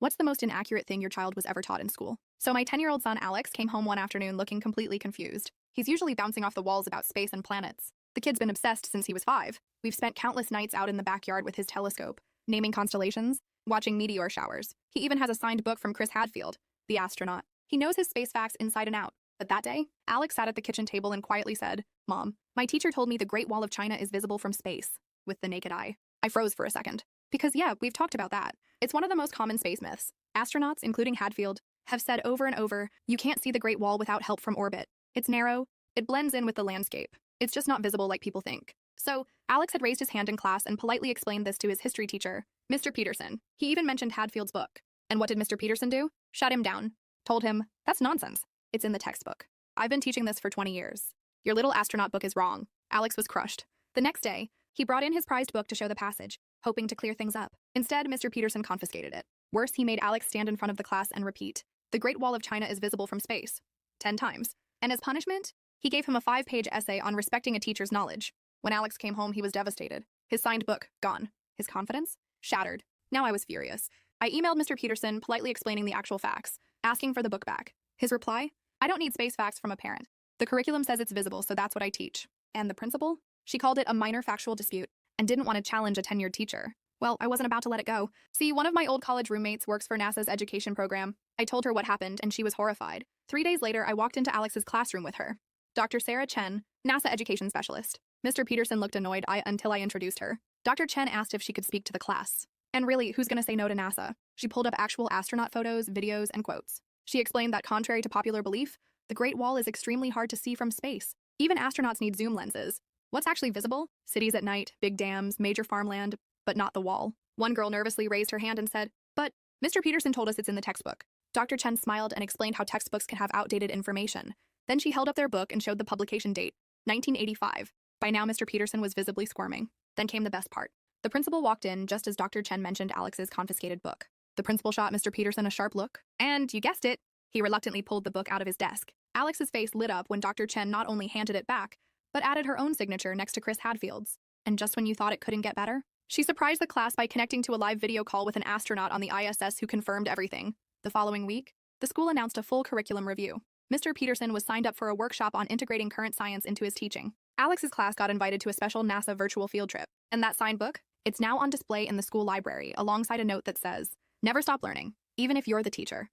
What's the most inaccurate thing your child was ever taught in school? So my 10-year-old son Alex came home one afternoon looking completely confused. He's usually bouncing off the walls about space and planets. The kid's been obsessed since he was 5. We've spent countless nights out in the backyard with his telescope, naming constellations, watching meteor showers. He even has a signed book from Chris Hadfield, the astronaut. He knows his space facts inside and out. But that day, Alex sat at the kitchen table and quietly said, "Mom, my teacher told me the Great Wall of China is visible from space, with the naked eye." I froze for a second. Because yeah, we've talked about that. It's one of the most common space myths. Astronauts, including Hadfield, have said over and over, you can't see the Great Wall without help from orbit. It's narrow, it blends in with the landscape. It's just not visible like people think. So, Alex had raised his hand in class and politely explained this to his history teacher, Mr. Peterson. He even mentioned Hadfield's book. And what did Mr. Peterson do? Shut him down. Told him, that's nonsense. It's in the textbook. I've been teaching this for 20 years. Your little astronaut book is wrong. Alex was crushed. The next day, he brought in his prized book to show the passage, hoping to clear things up. Instead, Mr. Peterson confiscated it. Worse, he made Alex stand in front of the class and repeat, the Great Wall of China is visible from space, 10 times. And as punishment, he gave him a 5-page essay on respecting a teacher's knowledge. When Alex came home, he was devastated. His signed book, gone. His confidence, shattered. Now I was furious. I emailed Mr. Peterson, politely explaining the actual facts, asking for the book back. His reply, I don't need space facts from a parent. The curriculum says it's visible, so that's what I teach. And the principal? She called it a minor factual dispute and didn't want to challenge a tenured teacher. Well, I wasn't about to let it go. See, one of my old college roommates works for NASA's education program. I told her what happened, and she was horrified. 3 days later, I walked into Alex's classroom with her. Dr. Sarah Chen, NASA education specialist. Mr. Peterson looked annoyed until I introduced her. Dr. Chen asked if she could speak to the class. And really, who's going to say no to NASA? She pulled up actual astronaut photos, videos, and quotes. She explained that contrary to popular belief, the Great Wall is extremely hard to see from space. Even astronauts need zoom lenses. What's actually visible? Cities at night, big dams, major farmland, but not the wall. One girl nervously raised her hand and said, but Mr. Peterson told us it's in the textbook. Dr. Chen smiled and explained how textbooks can have outdated information. Then she held up their book and showed the publication date, 1985. By now, Mr. Peterson was visibly squirming. Then came the best part. The principal walked in just as Dr. Chen mentioned Alex's confiscated book. The principal shot Mr. Peterson a sharp look, and you guessed it, he reluctantly pulled the book out of his desk. Alex's face lit up when Dr. Chen not only handed it back, but added her own signature next to Chris Hadfield's. And just when you thought it couldn't get better, she surprised the class by connecting to a live video call with an astronaut on the ISS who confirmed everything. The following week, the school announced a full curriculum review. Mr. Peterson was signed up for a workshop on integrating current science into his teaching. Alex's class got invited to a special NASA virtual field trip. And that signed book? It's now on display in the school library alongside a note that says, never stop learning, even if you're the teacher.